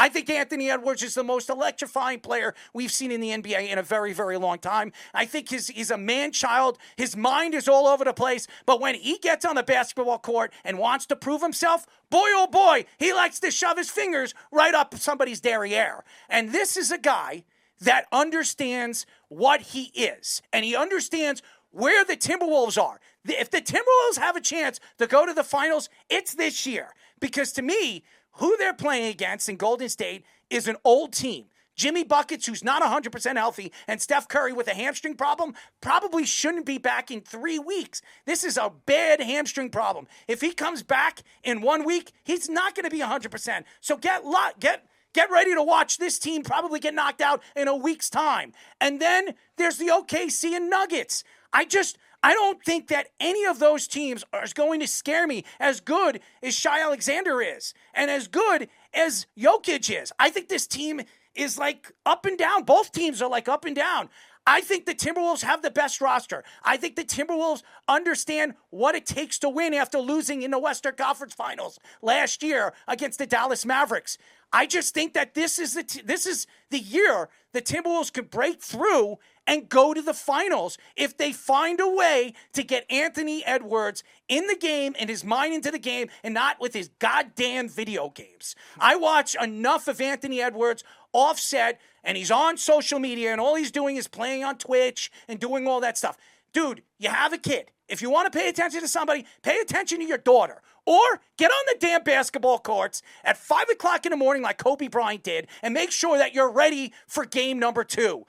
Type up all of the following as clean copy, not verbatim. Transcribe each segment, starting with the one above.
I think Anthony Edwards is the most electrifying player we've seen in the NBA in a very, very long time. I think he's a man-child. His mind is all over the place. But when he gets on the basketball court and wants to prove himself, boy, oh boy, he likes to shove his fingers right up somebody's derriere. And this is a guy that understands what he is. And he understands where the Timberwolves are. If the Timberwolves have a chance to go to the finals, it's this year. Because to me, who they're playing against in Golden State is an old team. Jimmy Buckets, who's not 100% healthy, and Steph Curry with a hamstring problem, probably shouldn't be back in 3 weeks. This is a bad hamstring problem. If he comes back in 1 week, he's not going to be 100%. So get ready to watch this team probably get knocked out in a week's time. And then there's the OKC and Nuggets. I don't think that any of those teams are going to scare me as good as Shai Alexander is and as good as Jokic is. I think this team is like up and down. Both teams are like up and down. I think the Timberwolves have the best roster. I think the Timberwolves understand what it takes to win after losing in the Western Conference Finals last year against the Dallas Mavericks. I just think that this is the year the Timberwolves could break through and go to the finals if they find a way to get Anthony Edwards in the game and his mind into the game and not with his goddamn video games. I watch enough of Anthony Edwards offset, and he's on social media, and all he's doing is playing on Twitch and doing all that stuff. Dude, you have a kid. If you want to pay attention to somebody, pay attention to your daughter. Or get on the damn basketball courts at 5 o'clock in the morning like Kobe Bryant did and make sure that you're ready for game number 2.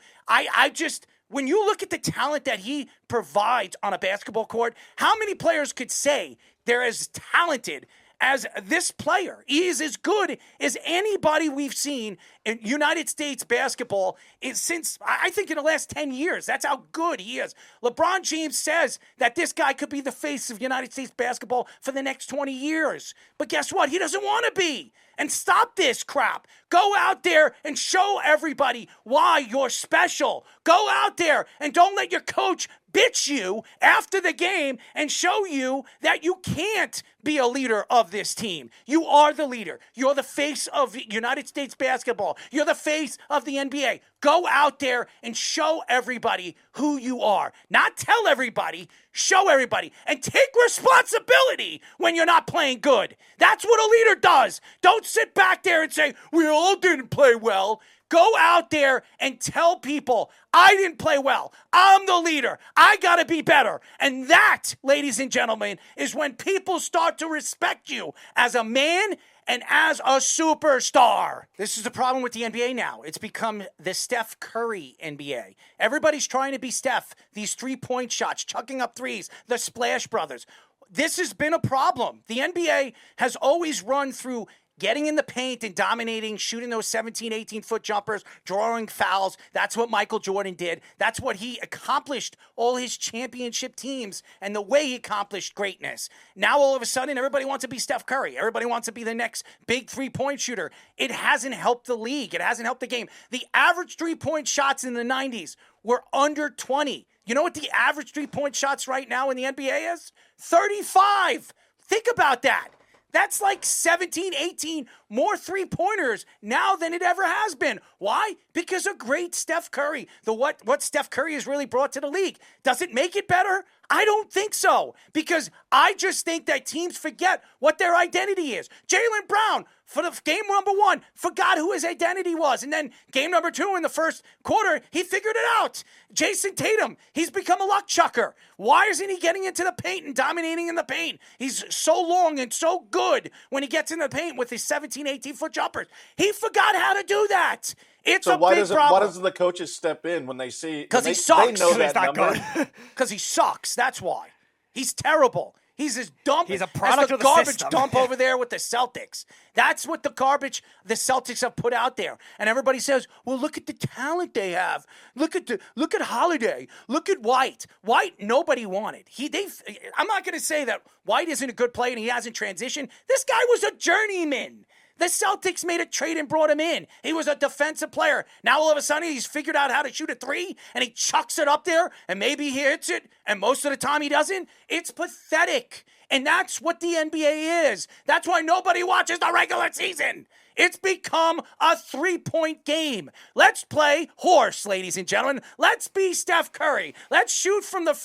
When you look at the talent that he provides on a basketball court, how many players could say they're as talented as this player? He is as good as anybody we've seen in United States basketball since, I think, in the last 10 years. That's how good he is. LeBron James says that this guy could be the face of United States basketball for the next 20 years. But guess what? He doesn't want to be. And stop this crap. Go out there and show everybody why you're special. Go out there and don't let your coach bitch you after the game and show you that you can't be a leader of this team. You are the leader. You're the face of United States basketball. You're the face of the NBA. Go out there and show everybody who you are. Not tell everybody, show everybody. And take responsibility when you're not playing good. That's what a leader does. Don't sit back there and say, we all didn't play well. Go out there and tell people, I didn't play well. I'm the leader. I got to be better. And that, ladies and gentlemen, is when people start to respect you as a man and as a superstar. This is the problem with the NBA now. It's become the Steph Curry NBA. Everybody's trying to be Steph. These three-point shots, chucking up threes, the Splash Brothers. This has been a problem. The NBA has always run through getting in the paint and dominating, shooting those 17, 18-foot jumpers, drawing fouls. That's what Michael Jordan did. That's what he accomplished all his championship teams and the way he accomplished greatness. Now, all of a sudden, everybody wants to be Steph Curry. Everybody wants to be the next big three-point shooter. It hasn't helped the league. It hasn't helped the game. The average three-point shots in the 90s were under 20. You know what the average three-point shots right now in the NBA is? 35. Think about that. That's like 17, 18 more three-pointers now than it ever has been. Why? Because of great Steph Curry. What Steph Curry has really brought to the league. Does it make it better? I don't think so. Because I just think that teams forget what their identity is. Jaylen Brown, for the game number 1, forgot who his identity was. And then game number 2 in the first quarter, he figured it out. Jason Tatum, he's become a luck chucker. Why isn't he getting into the paint and dominating in the paint? He's so long and so good when he gets in the paint with his 17, 18-foot jumpers. He forgot how to do that. It's a big problem. Why doesn't the coaches step in when they see? Because he sucks. They know that number. Because he sucks. That's why. He's terrible. He's as dumb He's a product as the of the garbage system. dump over there with the Celtics. That's what the garbage the Celtics have put out there. And everybody says, well, look at the talent they have. Look at Holiday. Look at White. White, nobody wanted. I'm not going to say that White isn't a good player and he hasn't transitioned. This guy was a journeyman. The Celtics made a trade and brought him in. He was a defensive player. Now all of a sudden he's figured out how to shoot a three and he chucks it up there and maybe he hits it and most of the time he doesn't. It's pathetic. And that's what the NBA is. That's why nobody watches the regular season. It's become a three-point game. Let's play horse, ladies and gentlemen. Let's be Steph Curry. Let's shoot from the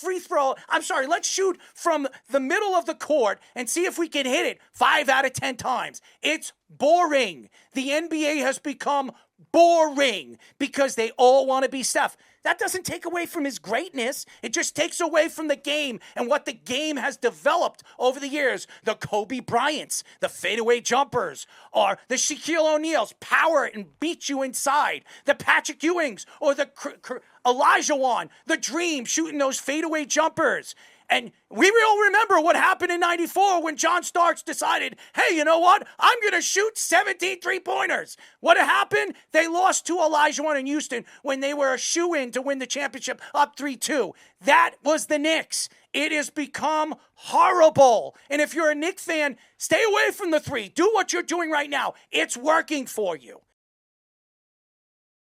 let's shoot from the middle of the court and see if we can hit it 5 out of 10 times. It's boring. The NBA has become boring because they all want to be Steph. That doesn't take away from his greatness. It just takes away from the game and what the game has developed over the years. The Kobe Bryants, the fadeaway jumpers, or the Shaquille O'Neals, power and beat you inside. The Patrick Ewings, or the Elijah Wan, the Dream, shooting those fadeaway jumpers. And we all remember what happened in 94 when John Starks decided, hey, you know what? I'm going to shoot 17 three-pointers. What happened? They lost to Olajuwon in Houston when they were a shoo-in to win the championship up 3-2. That was the Knicks. It has become horrible. And if you're a Knicks fan, stay away from the three. Do what you're doing right now. It's working for you.